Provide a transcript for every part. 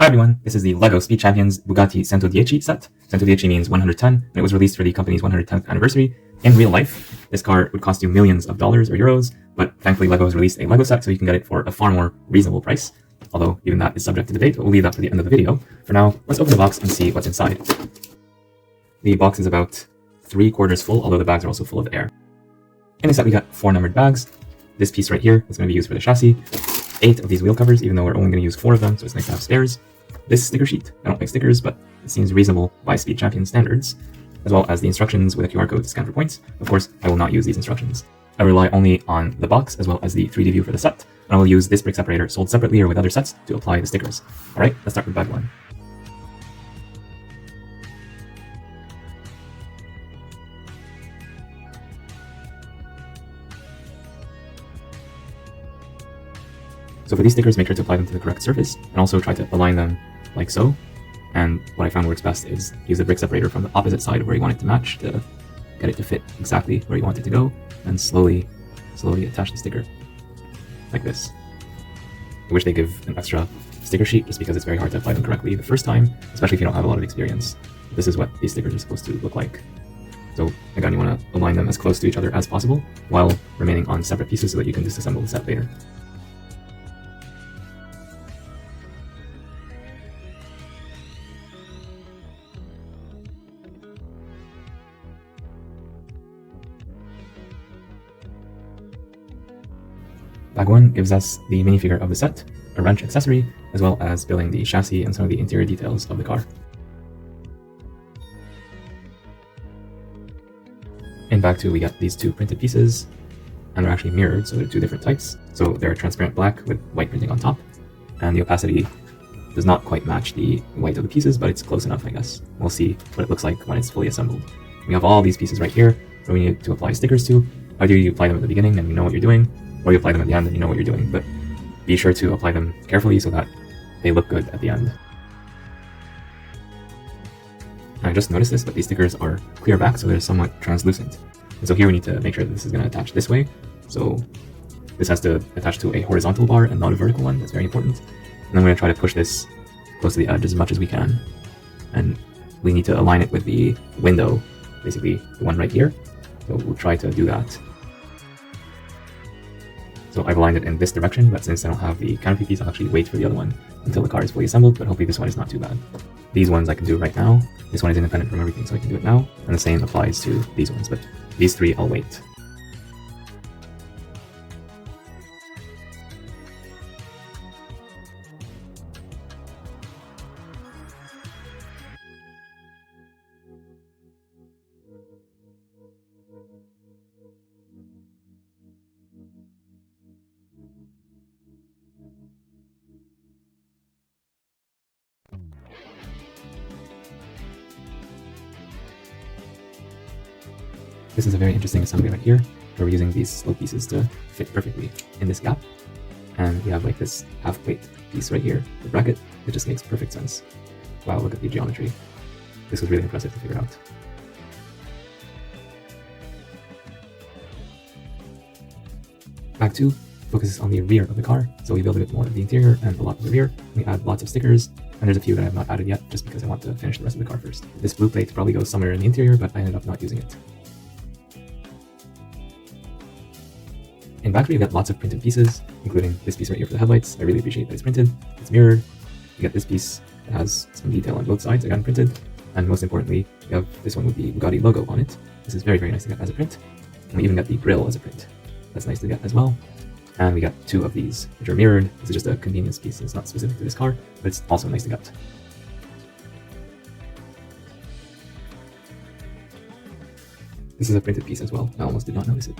Hi everyone, this is the LEGO Speed Champions Bugatti Centodieci set. Centodieci means 110, and it was released for the company's 110th anniversary. In real life, this car would cost you millions of dollars or euros, but thankfully LEGO has released a LEGO set so you can get it for a far more reasonable price. Although even that is subject to debate, but we'll leave that for the end of the video. For now, let's open the box and see what's inside. The box is about 3/4 full, although the bags are also full of air. In the set we got 4 numbered bags. This piece right here is going to be used for the chassis. 8 of these wheel covers, even though we're only going to use 4 of them, so it's nice to have spares. This sticker sheet, I don't like stickers, but it seems reasonable by Speed Champion standards, as well as the instructions with a QR code to scan for points. Of course, I will not use these instructions. I rely only on the box as well as the 3D view for the set, and I will use this brick separator sold separately or with other sets to apply the stickers. Alright, let's start with bag 1. So for these stickers, make sure to apply them to the correct surface, and also try to align them like so. And what I found works best is use the brick separator from the opposite side of where you want it to match to get it to fit exactly where you want it to go, and slowly attach the sticker, like this. I wish they give an extra sticker sheet just because it's very hard to apply them correctly the first time, especially if you don't have a lot of experience. This is what these stickers are supposed to look like. So again, you want to align them as close to each other as possible while remaining on separate pieces so that you can disassemble the set later. Bag 1 gives us the minifigure of the set, a wrench accessory, as well as building the chassis and some of the interior details of the car. In bag 2 we get these 2 printed pieces, and they're actually mirrored, so they're 2 different types. So they're transparent black with white printing on top, and the opacity does not quite match the white of the pieces, but it's close enough, I guess. We'll see what it looks like when it's fully assembled. We have all these pieces right here that we need to apply stickers to. Either you apply them at the beginning and you know what you're doing, or you apply them at the end and you know what you're doing, but be sure to apply them carefully so that they look good at the end. I just noticed this, but these stickers are clear back, so they're somewhat translucent. And so here we need to make sure that this is going to attach this way. So this has to attach to a horizontal bar and not a vertical one. That's very important. And then we're going to try to push this close to the edge as much as we can. And we need to align it with the window, basically the one right here. So we'll try to do that. So I've aligned it in this direction, but since I don't have the canopy piece, I'll actually wait for the other one until the car is fully assembled, but hopefully this one is not too bad. These ones I can do right now. This one is independent from everything, so I can do it now. And the same applies to these ones, but these 3 I'll wait. This is a very interesting assembly right here, where we're using these slope pieces to fit perfectly in this gap. And we have like this half plate piece right here, the bracket. It just makes perfect sense. Wow, look at the geometry. This was really impressive to figure out. Bag 2 focuses on the rear of the car, so we build a bit more of the interior and a lot of the rear. We add lots of stickers, and there's a few that I have not added yet, just because I want to finish the rest of the car first. This blue plate probably goes somewhere in the interior, but I ended up not using it. In bag 3 you get lots of printed pieces, including this piece right here for the headlights. I really appreciate that it's printed. It's mirrored. You get this piece that has some detail on both sides, again printed. And most importantly, you have this one with the Bugatti logo on it. This is very, very nice to get as a print. And we even get the grille as a print. That's nice to get as well. And we got 2 of these, which are mirrored. This is just a convenience piece. It's not specific to this car, but it's also nice to get. This is a printed piece as well. I almost did not notice it.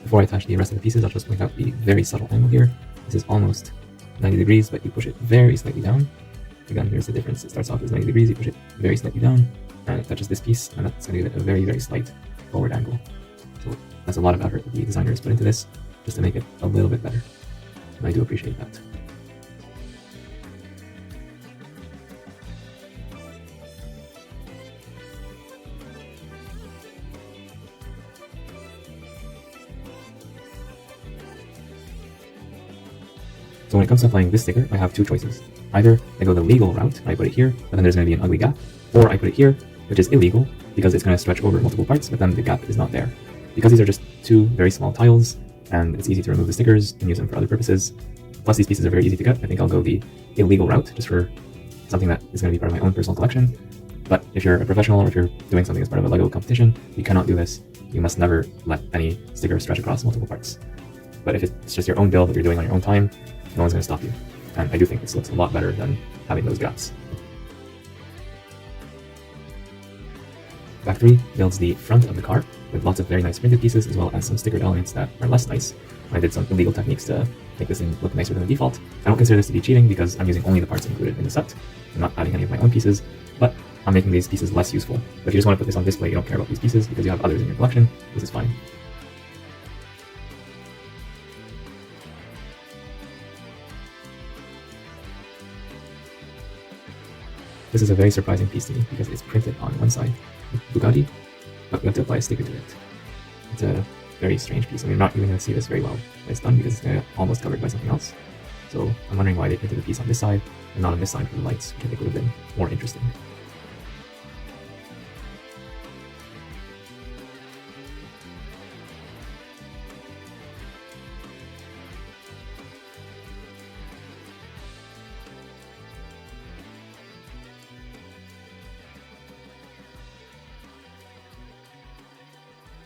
Before I attach the rest of the pieces, I'll just point out the very subtle angle here. This is almost 90 degrees, but you push it very slightly down. Again, here's the difference. It starts off as 90 degrees, you push it very slightly down, and it touches this piece, and that's going to give it a very, very slight forward angle. So that's a lot of effort that the designers put into this, just to make it a little bit better. and I do appreciate that. So when it comes to applying this sticker, I have two choices. Either I go the legal route, and I put it here, but then there's going to be an ugly gap, or I put it here, which is illegal, because it's going to stretch over multiple parts, but then the gap is not there. Because these are just two very small tiles, and it's easy to remove the stickers and use them for other purposes, plus these pieces are very easy to get, I think I'll go the illegal route, just for something that is going to be part of my own personal collection. But if you're a professional, or if you're doing something as part of a LEGO competition, you cannot do this. You must never let any sticker stretch across multiple parts. But if it's just your own build that you're doing on your own time, no one's going to stop you. And I do think this looks a lot better than having those gaps. Factory builds the front of the car with lots of very nice printed pieces, as well as some stickered elements that are less nice. I did some illegal techniques to make this thing look nicer than the default. I don't consider this to be cheating because I'm using only the parts included in the set. I'm not adding any of my own pieces, but I'm making these pieces less useful. But if you just want to put this on display, you don't care about these pieces because you have others in your collection, this is fine. This is a very surprising piece to me because it's printed on one side with Bugatti, but we have to apply a sticker to it. It's a very strange piece, and you're not even going to see this very well when it's done because it's almost covered by something else. So I'm wondering why they printed the piece on this side and not on this side for the lights, which I think would have been more interesting.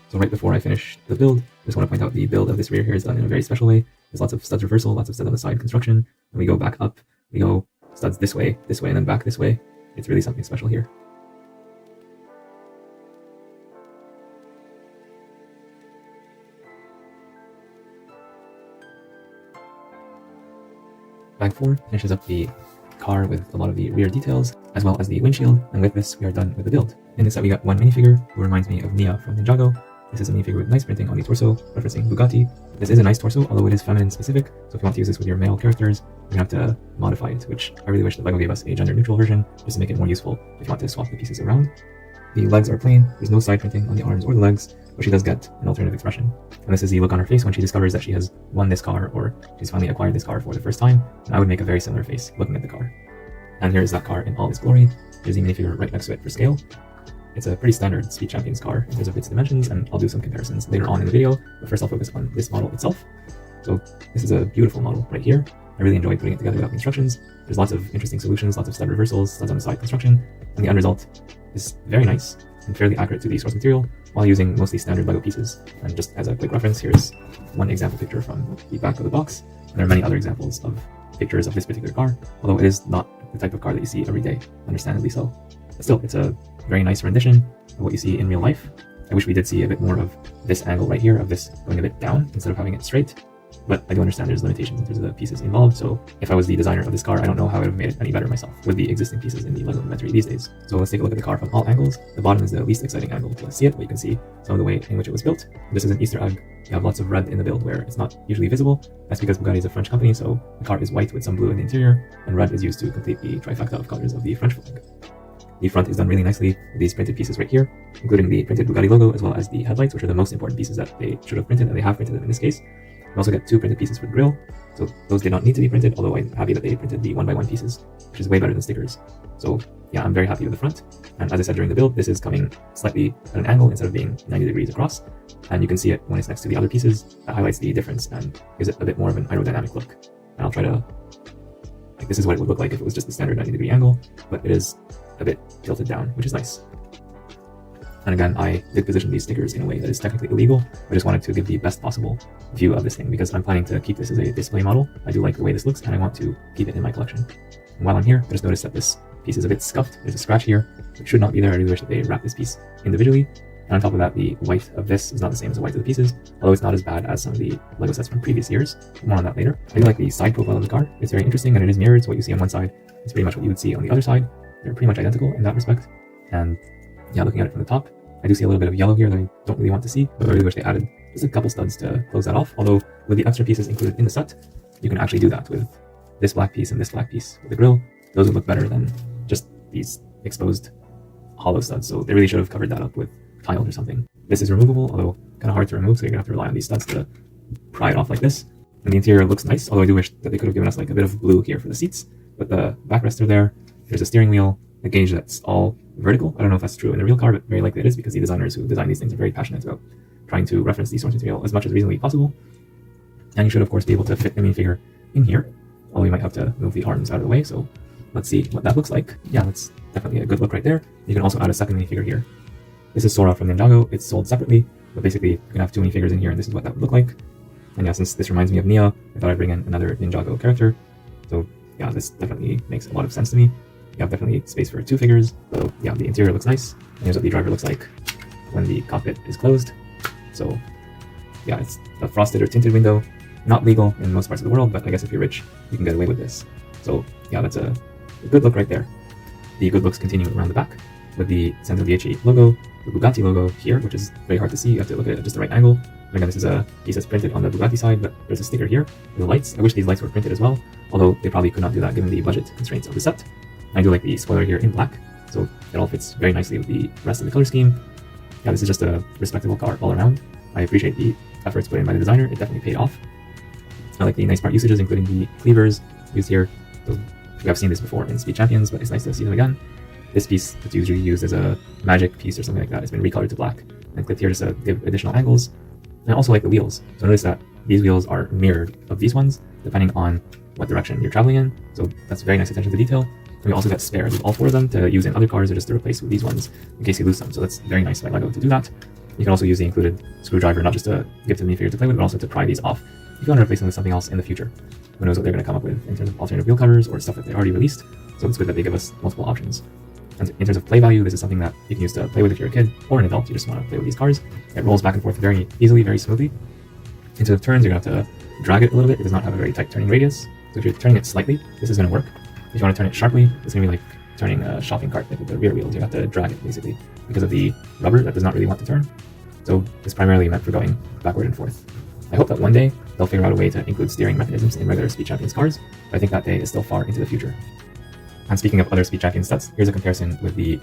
So right before I finish the build, I just want to point out the build of this rear here is done in a very special way. There's lots of studs reversal, lots of studs on the side construction, and we go back up, we go studs this way, and then back this way. It's really something special here. Bag 4 finishes up the car with a lot of the rear details, as well as the windshield, and with this we are done with the build. In this set we got one minifigure, who reminds me of Nia from Ninjago. This is a minifigure with nice printing on the torso, referencing Bugatti. This is a nice torso, although it is feminine specific, so if you want to use this with your male characters, you're going to have to modify it, which I really wish that LEGO gave us a gender neutral version, just to make it more useful if you want to swap the pieces around. The legs are plain, there's no side printing on the arms or the legs, but she does get an alternative expression. And this is the look on her face when she discovers that she has won this car, or she's finally acquired this car for the first time, and I would make a very similar face looking at the car. And here is that car in all its glory. There's the minifigure right next to it for scale. It's a pretty standard Speed Champions car in terms of its dimensions, and I'll do some comparisons later on in the video, but first I'll focus on this model itself. So this is a beautiful model right here. I really enjoy putting it together without instructions. There's lots of interesting solutions, lots of stud reversals, studs on the side construction, and the end result is very nice and fairly accurate to the source material while using mostly standard LEGO pieces. And just as a quick reference, here's one example picture from the back of the box, and there are many other examples of pictures of this particular car, although it is not the type of car that you see every day, understandably so. But still, it's a very nice rendition of what you see in real life. I wish we did see a bit more of this angle right here, of this going a bit down instead of having it straight. But I do understand there's limitations in terms of the pieces involved, so if I was the designer of this car, I don't know how I would have made it any better myself with the existing pieces in the LEGO inventory these days. So let's take a look at the car from all angles. The bottom is the least exciting angle to see it, but you can see some of the way in which it was built. This is an Easter egg. You have lots of red in the build where it's not usually visible. That's because Bugatti is a French company, so the car is white with some blue in the interior, and red is used to complete the trifecta of colors of the French flag. The front is done really nicely with these printed pieces right here, including the printed Bugatti logo, as well as the headlights, which are the most important pieces that they should have printed, and they have printed them in this case. We also get two printed pieces for the grille, so those did not need to be printed, although I'm happy that they printed the 1x1 pieces, which is way better than stickers. So yeah, I'm very happy with the front, and as I said during the build, this is coming slightly at an angle instead of being 90 degrees across, and you can see it when it's next to the other pieces. That highlights the difference and gives it a bit more of an aerodynamic look. And I'll try to, like, this is what it would look like if it was just the standard 90-degree angle, but it is a bit tilted down, which is nice. And again, I did position these stickers in a way that is technically illegal. I just wanted to give the best possible view of this thing because I'm planning to keep this as a display model. I do like the way this looks, and I want to keep it in my collection. And while I'm here, I just noticed that this piece is a bit scuffed. There's a scratch here, which should not be there. I really wish that they wrapped this piece individually. And on top of that, the white of this is not the same as the white of the pieces, although it's not as bad as some of the LEGO sets from previous years. More on that later. I do like the side profile of the car. It's very interesting, and it is mirrored, so what you see on one side is pretty much what you would see on the other side. They're pretty much identical in that respect. And yeah, looking at it from the top, I do see a little bit of yellow here that I don't really want to see, but I really wish they added just a couple studs to close that off. Although with the extra pieces included in the set, you can actually do that with this black piece and this black piece with the grill. Those would look better than just these exposed hollow studs. So they really should have covered that up with tiles or something. This is removable, although kind of hard to remove, so you're gonna have to rely on these studs to pry it off like this. And the interior looks nice, although I do wish that they could have given us like a bit of blue here for the seats. But the backrest are there. There's a steering wheel, a gauge that's all vertical. I don't know if that's true in the real car, but very likely it is, because the designers who design these things are very passionate about trying to reference the source material as much as reasonably possible. And you should of course be able to fit the minifigure in here, although you might have to move the arms out of the way. So let's see what that looks like. Yeah, that's definitely a good look right there. You can also add a second minifigure here. This is Sora from Ninjago. It's sold separately, but basically you can have two minifigures in here, and this is what that would look like. And yeah, since this reminds me of Nia, I thought I'd bring in another Ninjago character. So yeah, this definitely makes a lot of sense to me. You have definitely space for two figures. So yeah, the interior looks nice. And here's what the driver looks like when the cockpit is closed. So yeah, it's a frosted or tinted window. Not legal in most parts of the world, but I guess if you're rich, you can get away with this. So yeah, that's a good look right there. The good looks continue around the back with the Centodieci logo, the Bugatti logo here, which is very hard to see. You have to look at it at just the right angle. And again, this is a piece that's printed on the Bugatti side, but there's a sticker here with the lights. I wish these lights were printed as well, although they probably could not do that given the budget constraints of the set. I do like the spoiler here in black, so it all fits very nicely with the rest of the color scheme. Yeah, this is just a respectable car all around. I appreciate the efforts put in by the designer. It definitely paid off. I like the nice part usages, including the cleavers used here. So we have seen this before in Speed Champions, but it's nice to see them again. This piece that's usually used as a magic piece or something like that has been recolored to black and clipped here just to give additional angles. And I also like the wheels. So notice that these wheels are mirrored of these ones, depending on what direction you're traveling in. So that's very nice attention to detail. And we also got spares with all four of them to use in other cars or just to replace with these ones in case you lose them. So that's very nice by LEGO to do that. You can also use the included screwdriver, not just to give to the minifigure to play with, but also to pry these off if you want to replace them with something else in the future. Who knows what they're going to come up with in terms of alternative wheel covers or stuff that they already released. So it's good that they give us multiple options. And in terms of play value, this is something that you can use to play with if you're a kid or an adult. You just want to play with these cars. It rolls back and forth very easily, very smoothly. In terms of turns, you're going to have to drag it a little bit. It does not have a very tight turning radius. So if you're turning it slightly, this is going to work. If you want to turn it sharply, it's going to be like turning a shopping cart like with the rear wheels. You have to drag it basically because of the rubber that does not really want to turn. So it's primarily meant for going backward and forth. I hope that one day they'll figure out a way to include steering mechanisms in regular Speed Champions cars, but I think that day is still far into the future. And speaking of other Speed Champions sets, here's a comparison with the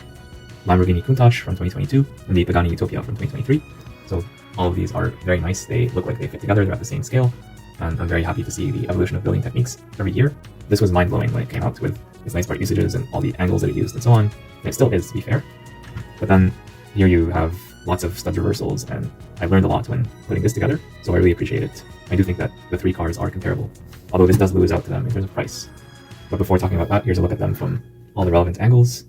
Lamborghini Countach from 2022 and the Pagani Utopia from 2023. So all of these are very nice. They look like they fit together. They're at the same scale. And I'm very happy to see the evolution of building techniques every year. This was mind-blowing when it came out with its nice part usages and all the angles that it used and so on. And it still is, to be fair. But then here you have lots of stud reversals, and I learned a lot when putting this together, so I really appreciate it. I do think that the three cars are comparable, although this does lose out to them in terms of price. But before talking about that, here's a look at them from all the relevant angles.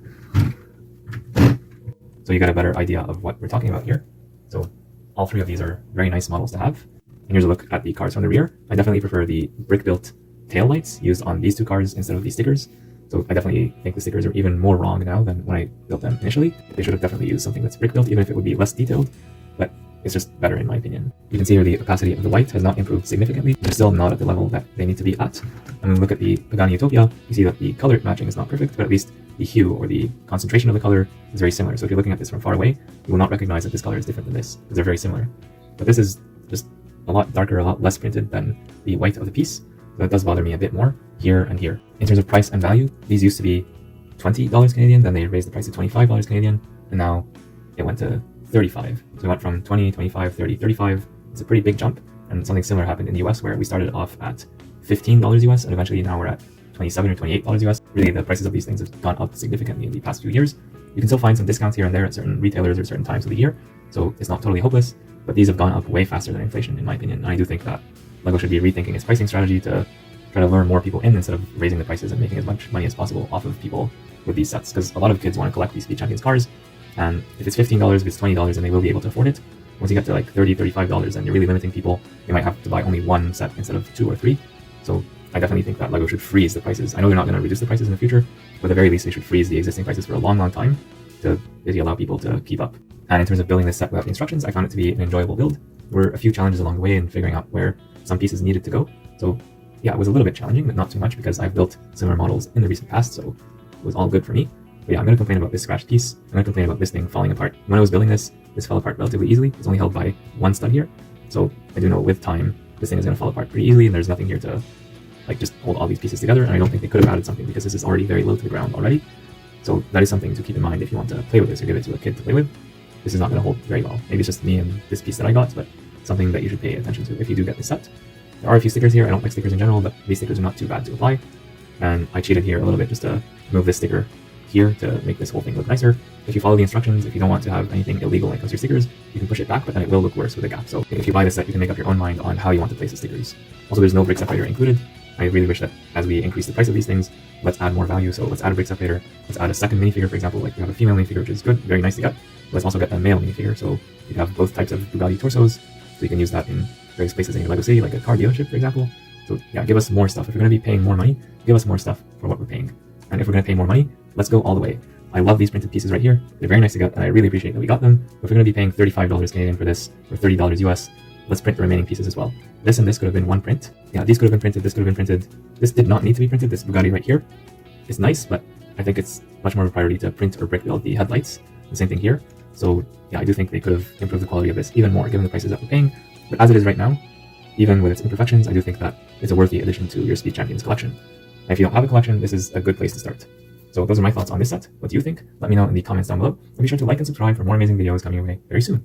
So you get a better idea of what we're talking about here. So all three of these are very nice models to have. And here's a look at the cars from the rear. I definitely prefer the brick-built tail lights used on these two cars instead of the stickers. So I definitely think the stickers are even more wrong now than when I built them initially. They should have definitely used something that's brick-built, even if it would be less detailed, but it's just better in my opinion. You can see here the opacity of the white has not improved significantly. They're still not at the level that they need to be at. And when we look at the Pagani Utopia, you see that the color matching is not perfect, but at least the hue or the concentration of the color is very similar. So if you're looking at this from far away, you will not recognize that this color is different than this, because they're very similar. But this is just a lot darker, a lot less printed than the white of the piece. So that does bother me a bit more here and here. In terms of price and value, these used to be $20 Canadian, then they raised the price to $25 Canadian, and now it went to 35. So it went from 20, 25, 30, 35. It's a pretty big jump, and something similar happened in the US where we started off at $15 US, and eventually now we're at $27 or $28 US. Really, the prices of these things have gone up significantly in the past few years. You can still find some discounts here and there at certain retailers or certain times of the year, so it's not totally hopeless, but these have gone up way faster than inflation in my opinion, and I do think that LEGO should be rethinking its pricing strategy to try to lure more people in instead of raising the prices and making as much money as possible off of people with these sets, because a lot of kids want to collect these Speed Champions cars, and if it's $15, if it's $20, then they will be able to afford it. Once you get to like $30, $35, then you're really limiting people. You might have to buy only one set instead of 2 or 3. So I definitely think that LEGO should freeze the prices. I know they're not going to reduce the prices in the future, but at the very least they should freeze the existing prices for a long, long time to basically allow people to keep up. And in terms of building this set without the instructions, I found it to be an enjoyable build. There were a few challenges along the way in figuring out where some pieces needed to go. So yeah, it was a little bit challenging, but not too much because I've built similar models in the recent past, so it was all good for me. But yeah, I'm going to complain about this scratched piece. I'm going to complain about this thing falling apart. When I was building this, this fell apart relatively easily. It's only held by one stud here. So I do know with time, this thing is going to fall apart pretty easily, and there's nothing here to like just hold all these pieces together. And I don't think they could have added something because this is already very low to the ground already. So that is something to keep in mind if you want to play with this or give it to a kid to play with. This is not going to hold very well. Maybe it's just me and this piece that I got, but something that you should pay attention to if you do get this set. There are a few stickers here. I don't like stickers in general, but these stickers are not too bad to apply. And I cheated here a little bit just to move this sticker here to make this whole thing look nicer. If you follow the instructions, if you don't want to have anything illegal when it comes to your stickers, you can push it back, but then it will look worse with a gap. So if you buy this set, you can make up your own mind on how you want to place the stickers. Also, there's no brick separator included. I really wish that as we increase the price of these things, let's add more value. So let's add a brick separator. Let's add a second minifigure, for example. Like we have a female minifigure, which is good, very nice to get. Let's also get a male minifigure. So you have both types of Bugatti torsos. So you can use that in various places in your LEGO city, like a car dealership, for example. So yeah, give us more stuff. If you're going to be paying more money, give us more stuff for what we're paying. And if we're going to pay more money, let's go all the way. I love these printed pieces right here. They're very nice to get, and I really appreciate that we got them. But if we're going to be paying $35 Canadian for this, or $30 US, let's print the remaining pieces as well. This and this could have been one print. Yeah, these could have been printed, this could have been printed. This did not need to be printed, this Bugatti right here. It's nice, but I think it's much more of a priority to print or brick build the headlights. The same thing here. So yeah, I do think they could have improved the quality of this even more given the prices that we're paying. But as it is right now, even with its imperfections, I do think that it's a worthy addition to your Speed Champions collection. And if you don't have a collection, this is a good place to start. So those are my thoughts on this set. What do you think? Let me know in the comments down below. And be sure to like and subscribe for more amazing videos coming your way very soon.